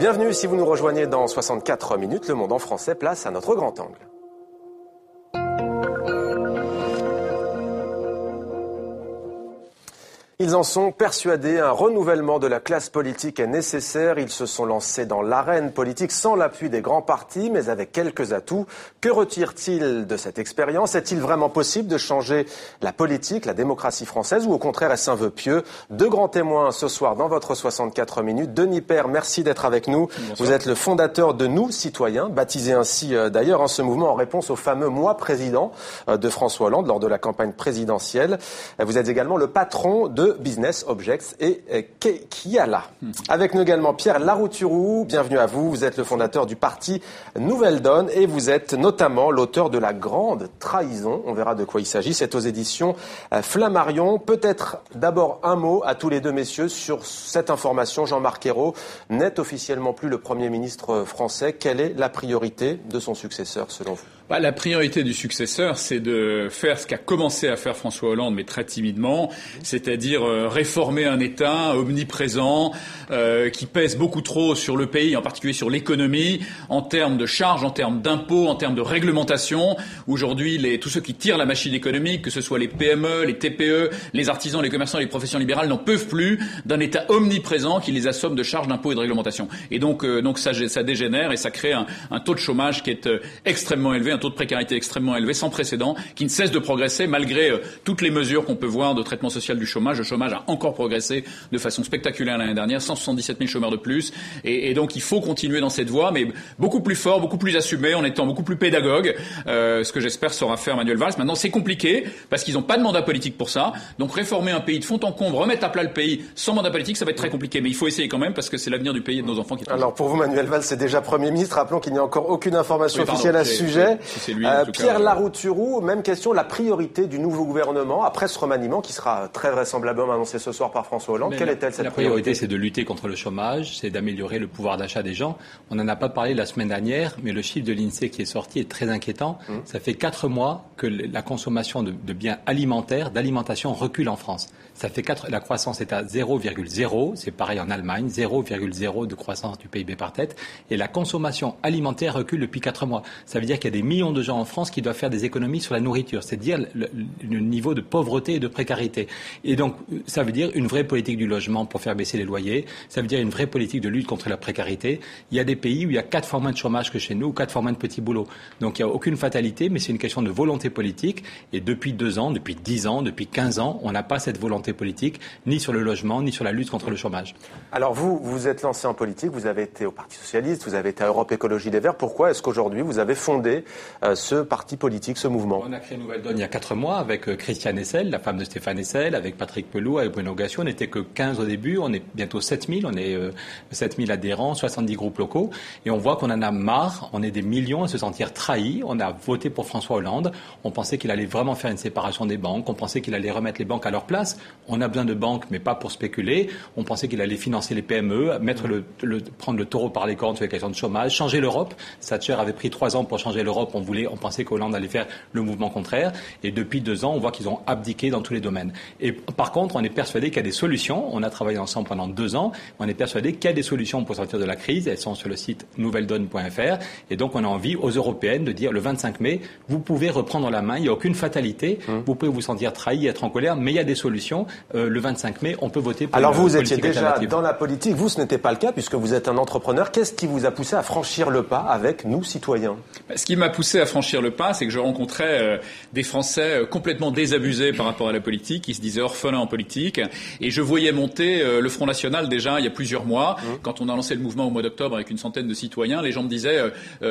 Bienvenue si vous nous rejoignez dans 64 minutes, Le Monde en français, place à notre grand angle. Ils en sont persuadés, un renouvellement de la classe politique est nécessaire. Ils se sont lancés dans l'arène politique sans l'appui des grands partis, mais avec quelques atouts. Que retirent-ils de cette expérience ? Est-il vraiment possible de changer la politique, la démocratie française, ou au contraire est-ce un vœu pieux ? Deux grands témoins ce soir dans votre 64 minutes. Denis Père, merci d'être avec nous. Bonsoir. Vous êtes le fondateur de Nous, Citoyens, baptisé ainsi d'ailleurs ce mouvement en réponse au fameux mois président de François Hollande lors de la campagne présidentielle. Vous êtes également le patron de Business Objects et Kiala. Avec nous également Pierre Larouturou, bienvenue à vous. Vous êtes le fondateur du parti Nouvelle Donne et vous êtes notamment l'auteur de La Grande Trahison. On verra de quoi il s'agit. C'est aux éditions Flammarion. Peut-être d'abord un mot à tous les deux messieurs sur cette information. Jean-Marc Ayrault n'est officiellement plus le Premier ministre français. Quelle est la priorité de son successeur selon vous ? La priorité du successeur, c'est de faire ce qu'a commencé à faire François Hollande, mais très timidement, c'est-à-dire réformer un État omniprésent qui pèse beaucoup trop sur le pays, en particulier sur l'économie, en termes de charges, en termes d'impôts, en termes de réglementation. Aujourd'hui, tous ceux qui tirent la machine économique, que ce soit les PME, les TPE, les artisans, les commerçants, les professions libérales, n'en peuvent plus d'un État omniprésent qui les assomme de charges, d'impôts et de réglementation. Et donc ça dégénère et ça crée un taux de chômage qui est extrêmement élevé, un taux de précarité extrêmement élevé, sans précédent, qui ne cesse de progresser malgré toutes les mesures qu'on peut voir de traitement social du chômage. Le chômage a encore progressé de façon spectaculaire l'année dernière, 177 000 chômeurs de plus. Et donc il faut continuer dans cette voie, mais beaucoup plus fort, beaucoup plus assumé, en étant beaucoup plus pédagogue, ce que j'espère saura faire Manuel Valls. Maintenant, c'est compliqué, parce qu'ils n'ont pas de mandat politique pour ça. Donc réformer un pays de fond en comble, remettre à plat le pays sans mandat politique, ça va être très compliqué. Mais il faut essayer quand même, parce que c'est l'avenir du pays et de nos enfants qui est en jeu. Alors pour vous, Manuel Valls, c'est déjà Premier ministre. Rappelons qu'il n'y a encore aucune information officielle à ce sujet. C'est lui, Pierre Larouturou, même question, la priorité du nouveau gouvernement après ce remaniement qui sera très vraisemblablement annoncé ce soir par François Hollande. Quelle est-elle cette priorité ? La priorité, c'est de lutter contre le chômage, c'est d'améliorer le pouvoir d'achat des gens. On n'en a pas parlé la semaine dernière, mais le chiffre de l'INSEE qui est sorti est très inquiétant. Ça fait 4 mois que la consommation de biens alimentaires, d'alimentation recule en France. Ça fait la croissance est à 0,0, c'est pareil en Allemagne, 0,0 de croissance du PIB par tête, et la consommation alimentaire recule depuis 4 mois. Ça veut dire qu'il y a des millions de gens en France qui doivent faire des économies sur la nourriture, c'est-à-dire le niveau de pauvreté et de précarité. Et donc, ça veut dire une vraie politique du logement pour faire baisser les loyers, ça veut dire une vraie politique de lutte contre la précarité. Il y a des pays où il y a 4 fois moins de chômage que chez nous, ou 4 fois moins de petits boulots. Donc, il n'y a aucune fatalité, mais c'est une question de volonté politique. Et depuis 2 ans, depuis 10 ans, depuis 15 ans, on n'a pas cette volonté politique, ni sur le logement, ni sur la lutte contre le chômage. Alors vous êtes lancé en politique, vous avez été au Parti Socialiste, vous avez été à Europe Écologie Les Verts. Pourquoi est-ce qu'aujourd'hui vous avez fondé ce parti politique, ce mouvement ? On a créé Nouvelle Donne il y a 4 mois avec Christiane Hessel, la femme de Stéphane Hessel, avec Patrick Pelloux, avec Bruno Gassiot. On n'était que 15 au début, on est bientôt 7000, on est 7000 adhérents, 70 groupes locaux. Et on voit qu'on en a marre, on est des millions à se sentir trahis. On a voté pour François Hollande, on pensait qu'il allait vraiment faire une séparation des banques, on pensait qu'il allait remettre les banques à leur place. On a besoin de banques, mais pas pour spéculer. On pensait qu'il allait financer les PME, prendre le taureau par les cornes sur les questions de chômage, changer l'Europe. Thatcher avait pris 3 ans pour changer l'Europe, on pensait qu'Hollande allait faire le mouvement contraire. Et depuis 2 ans, on voit qu'ils ont abdiqué dans tous les domaines. Et par contre, on est persuadé qu'il y a des solutions. On a travaillé ensemble pendant 2 ans. On est persuadé qu'il y a des solutions pour sortir de la crise. Elles sont sur le site nouvelledonne.fr. Et donc, on a envie aux Européennes de dire le 25 mai, vous pouvez reprendre la main. Il n'y a aucune fatalité. Vous pouvez vous sentir trahi, être en colère, mais il y a des solutions. Le 25 mai, on peut voter pour Alors vous étiez déjà dans la politique. Vous, ce n'était pas le cas puisque vous êtes un entrepreneur. Qu'est-ce qui vous a poussé à franchir le pas avec Nous, Citoyens ? Ce qui m'a poussé à franchir le pas, c'est que je rencontrais des Français complètement désabusés par rapport à la politique, qui se disaient orphelins en politique. Et je voyais monter le Front National déjà il y a plusieurs mois. Quand on a lancé le mouvement au mois d'octobre avec une centaine de citoyens, les gens me disaient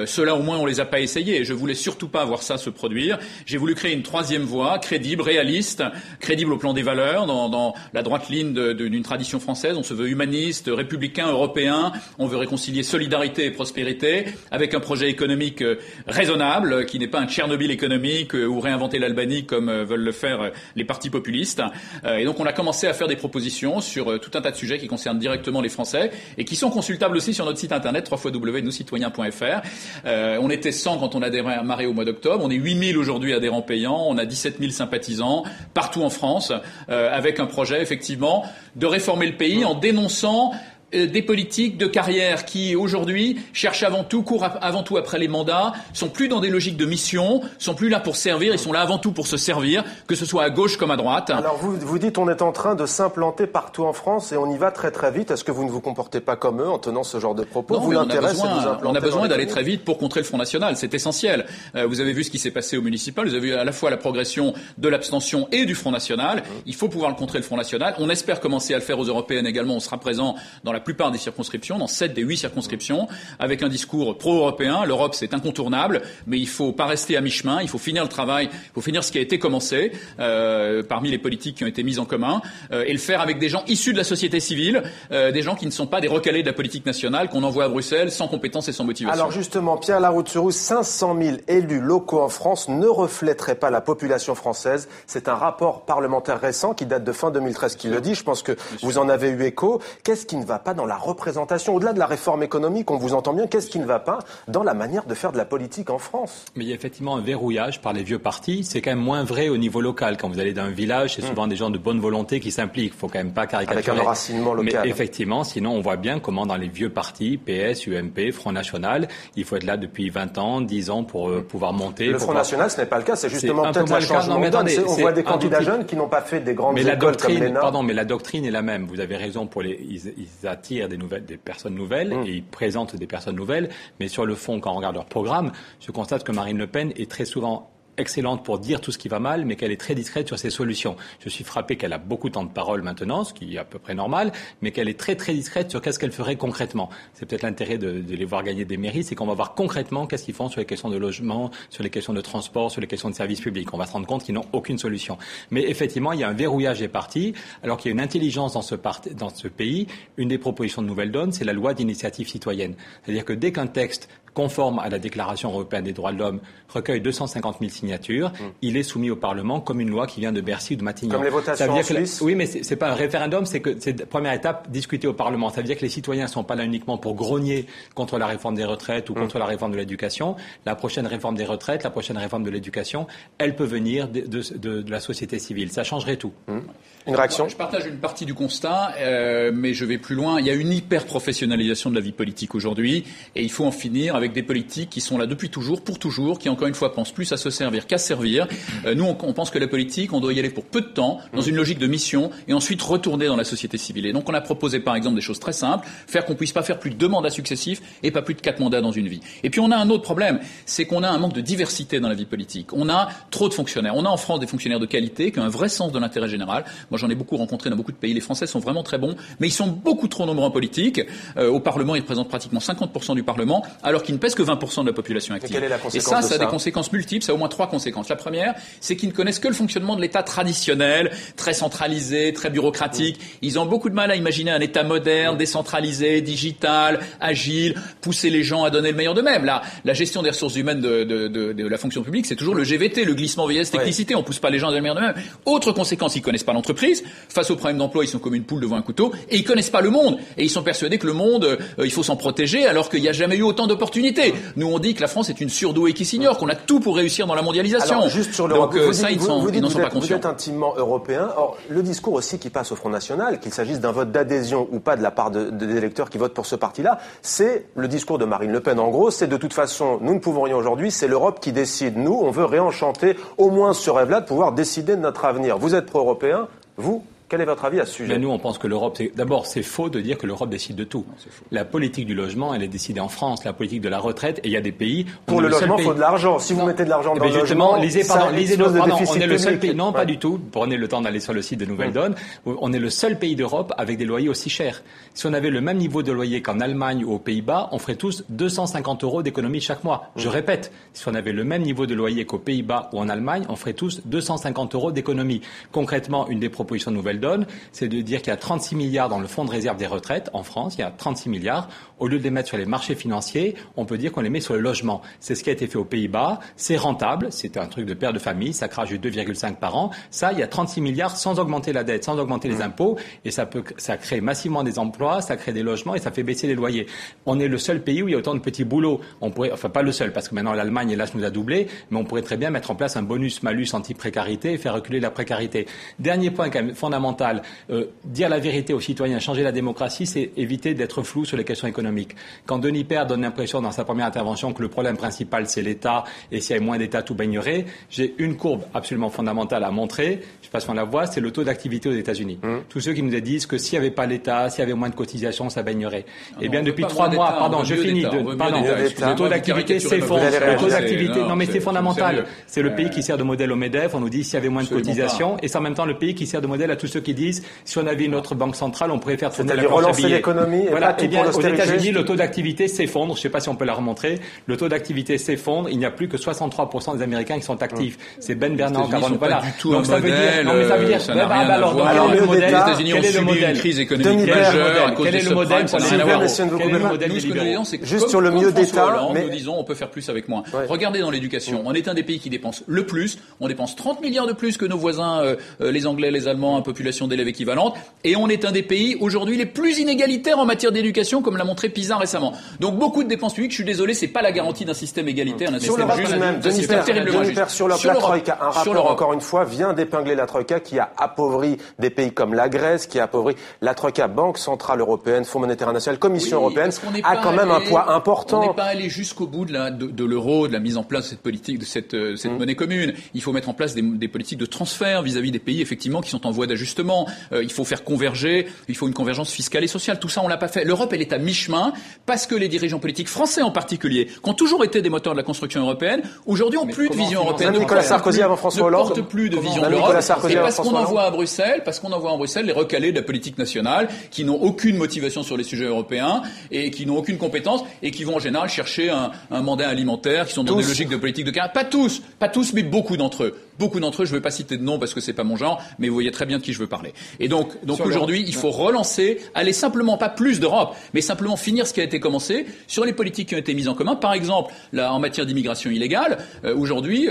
ceux-là au moins on les a pas essayés. Et je voulais surtout pas voir ça se produire. J'ai voulu créer une troisième voie, crédible, réaliste, crédible au plan des valeurs, dans la droite ligne d'une tradition française. On se veut humaniste, républicain, européen. On veut réconcilier solidarité et prospérité avec un projet économique raisonnable, qui n'est pas un Tchernobyl économique ou réinventer l'Albanie comme veulent le faire les partis populistes. Et donc on a commencé à faire des propositions sur tout un tas de sujets qui concernent directement les Français et qui sont consultables aussi sur notre site internet www.nouscitoyens.fr. On était 100 quand on a démarré au mois d'octobre. On est 8000 aujourd'hui adhérents payants. On a 17 000 sympathisants partout en France avec un projet effectivement de réformer le pays en dénonçant des politiques de carrière qui, aujourd'hui, cherchent courent avant tout après les mandats, sont plus dans des logiques de mission, sont plus là pour servir, ils sont là avant tout pour se servir, que ce soit à gauche comme à droite. Alors vous dites on est en train de s'implanter partout en France et on y va très très vite. Est-ce que vous ne vous comportez pas comme eux en tenant ce genre de propos? Non, on a besoin d'aller très vite pour contrer le Front National, c'est essentiel. Vous avez vu ce qui s'est passé au municipal, vous avez vu à la fois la progression de l'abstention et du Front National. Il faut pouvoir le contrer, le Front National. On espère commencer à le faire aux européennes également. On sera présent dans la plupart des circonscriptions, dans 7 des 8 circonscriptions, avec un discours pro-européen. L'Europe, c'est incontournable, mais il faut pas rester à mi-chemin. Il faut finir le travail, il faut finir ce qui a été commencé parmi les politiques qui ont été mises en commun et le faire avec des gens issus de la société civile, des gens qui ne sont pas des recalés de la politique nationale qu'on envoie à Bruxelles sans compétence et sans motivation. Alors justement, Pierre Larouturou, 500 000 élus locaux en France ne reflèteraient pas la population française. C'est un rapport parlementaire récent qui date de fin 2013 qui le dit. Je pense que vous en avez eu écho. Qu'est-ce qui ne va pas dans la représentation? Au-delà de la réforme économique, on vous entend bien, qu'est-ce qui ne va pas dans la manière de faire de la politique en France? Mais il y a effectivement un verrouillage par les vieux partis. C'est quand même moins vrai au niveau local. Quand vous allez dans un village, c'est souvent des gens de bonne volonté qui s'impliquent. Il faut quand même pas caricaturer. Avec un enracinement local. Mais effectivement, sinon on voit bien comment dans les vieux partis, PS, UMP, Front National, il faut être là depuis 20 ans, 10 ans pour pouvoir monter. Le Front National, ce n'est pas le cas. C'est justement peut-être la changement de donne. On voit des candidats jeunes qui n'ont pas fait des grandes écoles comme l'ENA. Mais la doctrine est la même. Vous avez raison ils attirent des personnes nouvelles et ils présentent des personnes nouvelles. Mais sur le fond, quand on regarde leur programme, je constate que Marine Le Pen est très souvent excellente pour dire tout ce qui va mal, mais qu'elle est très discrète sur ses solutions. Je suis frappé qu'elle a beaucoup de temps de parole maintenant, ce qui est à peu près normal, mais qu'elle est très très discrète sur qu'est-ce qu'elle ferait concrètement. C'est peut-être l'intérêt de les voir gagner des mairies, c'est qu'on va voir concrètement qu'est-ce qu'ils font sur les questions de logement, sur les questions de transport, sur les questions de services publics. On va se rendre compte qu'ils n'ont aucune solution. Mais effectivement, il y a un verrouillage des partis, alors qu'il y a une intelligence dans ce pays. Une des propositions de Nouvelle Donne, c'est la loi d'initiative citoyenne. C'est-à-dire que dès qu'un texte conforme à la Déclaration européenne des droits de l'homme, recueille 250 000 signatures, il est soumis au Parlement comme une loi qui vient de Bercy ou de Matignon. Comme les votations en Suisse. Oui, mais c'est pas un référendum, c'est la première étape discutée au Parlement. Ça veut dire que les citoyens ne sont pas là uniquement pour grogner contre la réforme des retraites ou contre la réforme de l'éducation. La prochaine réforme des retraites, la prochaine réforme de l'éducation, elle peut venir de la société civile. Ça changerait tout. Une réaction? Je partage une partie du constat, mais je vais plus loin. Il y a une hyper-professionnalisation de la vie politique aujourd'hui, et il faut en finir avec des politiques qui sont là depuis toujours, pour toujours, qui encore une fois pensent plus à se servir qu'à servir. Nous, on pense que la politique, on doit y aller pour peu de temps, dans une logique de mission, et ensuite retourner dans la société civile. Et donc on a proposé par exemple des choses très simples, faire qu'on puisse pas faire plus de 2 mandats successifs et pas plus de 4 mandats dans une vie. Et puis on a un autre problème, c'est qu'on a un manque de diversité dans la vie politique. On a trop de fonctionnaires. On a en France des fonctionnaires de qualité qui ont un vrai sens de l'intérêt général. Moi, j'en ai beaucoup rencontré dans beaucoup de pays. Les Français sont vraiment très bons, mais ils sont beaucoup trop nombreux en politique. Au Parlement, ils représentent pratiquement 50% du Parlement, alors qu'ils ne pèsent que 20% de la population active. Et ça a des conséquences multiples. Ça a au moins 3 conséquences. La première, c'est qu'ils ne connaissent que le fonctionnement de l'État traditionnel, très centralisé, très bureaucratique. Ils ont beaucoup de mal à imaginer un État moderne, décentralisé, digital, agile, pousser les gens à donner le meilleur d'eux-mêmes. La gestion des ressources humaines de la fonction publique, c'est toujours le GVT, le glissement vieillesse technicité. On pousse pas les gens à donner le meilleur d'eux-mêmes. Autre conséquence, ils connaissent pas l'entreprise. Face aux problèmes d'emploi, ils sont comme une poule devant un couteau, et ils connaissent pas le monde. Et ils sont persuadés que le monde, il faut s'en protéger, alors qu'il n'y a jamais eu autant d'opportunités. Nous, on dit que la France est une surdouée qui s'ignore, qu'on a tout pour réussir dans la mondialisation. Alors, juste sur l'Europe, donc ça, ils n'en sont pas conscients. Vous êtes intimement européen. Or, le discours aussi qui passe au Front National, qu'il s'agisse d'un vote d'adhésion ou pas de la part des électeurs qui votent pour ce parti-là, c'est le discours de Marine Le Pen. En gros, c'est de toute façon, nous ne pouvons rien aujourd'hui, c'est l'Europe qui décide. Nous, on veut réenchanter au moins ce rêve-là de pouvoir décider de notre avenir. Vous êtes pro-européen, vous? Quel est votre avis à ce sujet? Mais nous, on pense que l'Europe, d'abord, c'est faux de dire que l'Europe décide de tout. La politique du logement, elle est décidée en France. La politique de la retraite, et il y a des pays. Pour le logement, il faut de l'argent. Si vous mettez de l'argent dans le logement, on est le seul pays. Non, pas du tout. Prenez le temps d'aller sur le site de Nouvelle Donne. On est le seul pays d'Europe avec des loyers aussi chers. Si on avait le même niveau de loyer qu'en Allemagne ou aux Pays-Bas, on ferait tous 250 € d'économie chaque mois. Je répète, si on avait le même niveau de loyer qu'aux Pays-Bas ou en Allemagne, on ferait tous 250 € d'économie. Concrètement, une des propositions de Nouvelle Donne, c'est de dire qu'il y a 36 milliards dans le fonds de réserve des retraites. En France, il y a 36 milliards. Au lieu de les mettre sur les marchés financiers, on peut dire qu'on les met sur le logement. C'est ce qui a été fait aux Pays-Bas. C'est rentable. C'est un truc de père de famille. Ça crache de 2,5 par an. Ça, il y a 36 milliards sans augmenter la dette, sans augmenter les impôts. Et ça crée massivement des emplois, ça crée des logements et ça fait baisser les loyers. On est le seul pays où il y a autant de petits boulots. Enfin, pas le seul, parce que maintenant l'Allemagne, hélas, nous a doublé. Mais on pourrait très bien mettre en place un bonus-malus anti-précarité et faire reculer la précarité. Dernier point quand même fondamental fondamentale. Dire la vérité aux citoyens, changer la démocratie, c'est éviter d'être flou sur les questions économiques. Quand Denis Père donne l'impression dans sa première intervention que le problème principal c'est l'État et s'il y avait moins d'État tout baignerait, j'ai une courbe absolument fondamentale à montrer, je ne sais pas si on la voit, c'est le taux d'activité aux États-Unis. Tous ceux qui nous disent que s'il n'y avait pas l'État, s'il y avait moins de cotisations, ça baignerait. Eh bien depuis 3 mois, le taux d'activité s'effondre. Le taux d'activité, non mais c'est fondamental. C'est le pays qui sert de modèle au MEDEF, on nous dit s'il y avait moins de cotisations, et c'est en même temps le pays qui sert de modèle à tous ceux qui disent si on avait une autre banque centrale, on pourrait faire tourner la planche à relancer l'économie. Voilà. Eh bien, aux États-Unis, le taux d'activité s'effondre. Je ne sais pas si on peut la remontrer. Le taux d'activité s'effondre. Il n'y a plus que 63% des Américains qui sont actifs. C'est Ben Bernanke. Pas du tout donc ça veut dire, non mais ça veut dire, ça n'a rien à voir. Alors les États-Unis ont subi une crise économique majeure à cause quel est le modèle pour les libéraux? Quel est le modèle Nous, ce que nous disons, c'est que juste sur le mieux d'État, nous disons, on peut faire plus avec moins. Regardez dans l'éducation. On est un des pays qui dépense le plus. On dépense 30 milliards de plus que nos voisins, les Anglais, les Allemands, en population d'élèves équivalente. Et on est un des pays, aujourd'hui, les plus inégalitaires en matière d'éducation, comme l'a montré PISA récemment. Donc, beaucoup de dépenses publiques, je suis désolé, c'est pas la garantie d'un système égalitaire, d'un système juste. Denis Père, sur la Troïka, un rapport, encore une fois, vient d'épingler la Troïka qui a appauvri des pays comme la Grèce, qui a appauvri la Troïka, Banque Centrale Européenne, Fonds Monétaire International, Commission Européenne, a quand même un poids important. On n'est pas allé jusqu'au bout de l'euro, de la mise en place de cette politique, de cette monnaie commune. Il faut mettre en place des politiques de transfert vis-à-vis des pays, effectivement, qui sont en voie d'ajustement. Il faut faire converger, il faut une convergence fiscale et sociale. Tout ça, on l'a pas fait. L'Europe, elle est à mi-chemin parce que les dirigeants politiques français en particulier, qui ont toujours été des moteurs de la construction européenne, aujourd'hui ont plus de vision européenne. Nicolas Sarkozy avant François Hollande ne portent plus de vision de l'Europe. Et parce qu'on envoie à Bruxelles, les recalés de la politique nationale, qui n'ont aucune motivation sur les sujets européens et qui n'ont aucune compétence et qui vont en général chercher un mandat alimentaire, qui sont dans des logiques de politique de carrière. Pas tous, mais beaucoup d'entre eux. Je ne veux pas citer de nom parce que c'est pas mon genre, mais vous voyez très bien de qui je veux parler. Et donc aujourd'hui, il faut relancer, aller simplement pas plus d'Europe, mais simplement finir ce qui a été commencé sur les politiques qui ont été mises en commun. Par exemple, en matière d'immigration illégale, aujourd'hui,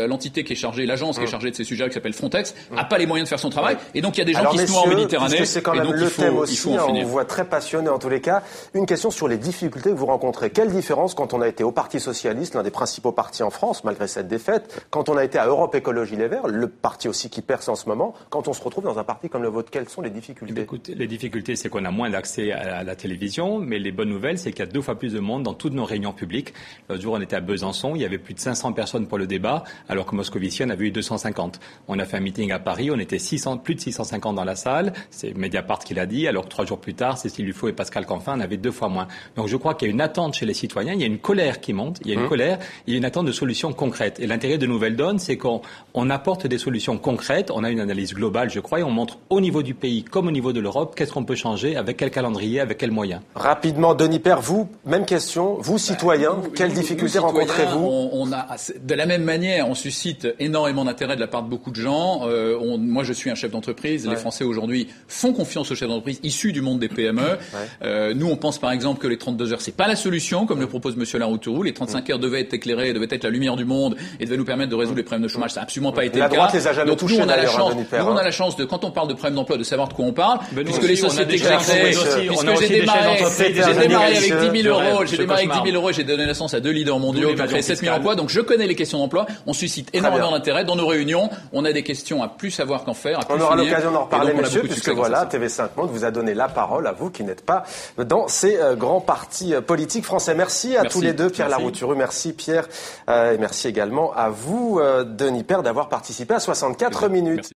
l'entité qui est chargée, l'agence qui est chargée de ces sujets, qui s'appelle Frontex, a pas les moyens de faire son travail. Et donc il y a des gens qui se noient en Méditerranée. C'est quand même le thème aussi. On vous voit très passionné en tous les cas. Une question sur les difficultés que vous rencontrez. Quelle différence quand on a été au Parti socialiste, l'un des principaux partis en France, malgré cette défaite, quand on a été à Europe Écologie Les Verts, le parti aussi qui perce en ce moment, quand on se retrouve dans un parti comme le vôtre, quelles sont les difficultés? Écoutez, les difficultés, c'est qu'on a moins d'accès à la télévision, mais les bonnes nouvelles, c'est qu'il y a 2 fois plus de monde dans toutes nos réunions publiques. L'autre jour, on était à Besançon, il y avait plus de 500 personnes pour le débat, alors que Moscovici en avait eu 250. On a fait un meeting à Paris, on était plus de 650 dans la salle, c'est Mediapart qui l'a dit, alors que 3 jours plus tard, Cécile Duflot et Pascal Canfin en avaient 2 fois moins. Donc je crois qu'il y a une attente chez les citoyens, il y a une colère qui monte, il y a une attente de solutions concrètes. Et l'intérêt de Nouvelle Donne, c'est qu'on apporte des solutions concrètes, on a une analyse globale, je crois, et on montre au niveau du pays comme au niveau de l'Europe, qu'est-ce qu'on peut changer, avec quel calendrier, avec quels moyens. Rapidement, Denis Père, vous, même question, vous citoyens, quelles difficultés rencontrez-vous? De la même manière, on suscite énormément d'intérêt de la part de beaucoup de gens. Moi, je suis un chef d'entreprise. Les Français aujourd'hui font confiance aux chefs d'entreprise issus du monde des PME. Nous, on pense par exemple que les 32 heures, c'est pas la solution, comme le propose Monsieur Laroutourou. Les 35 heures devaient être éclairées, devaient être la lumière du monde et devaient nous permettre de résoudre les problèmes de chômage. Ça n'a absolument pas été le cas. La droite les a jamais touchés, d'ailleurs, Denis Père. Nous, on a la chance de, quand on parle de problème d'emploi, de savoir de quoi on parle, puisque les sociétés que j'ai démarré avec 10 000 euros, et j'ai donné naissance à 2 leaders mondiaux qui ont créé 7 000 emplois. Donc je connais les questions d'emploi. On suscite énormément d'intérêt dans nos réunions. On a des questions à plus savoir qu'en faire. On aura l'occasion d'en reparler, messieurs, puisque voilà, TV5 Monde vous a donné la parole à vous qui n'êtes pas dans ces grands partis politiques français. Merci à tous les deux, Pierre Laroutourou, merci Pierre, et merci également à vous, Denis Père, d'avoir participé à 64 minutes.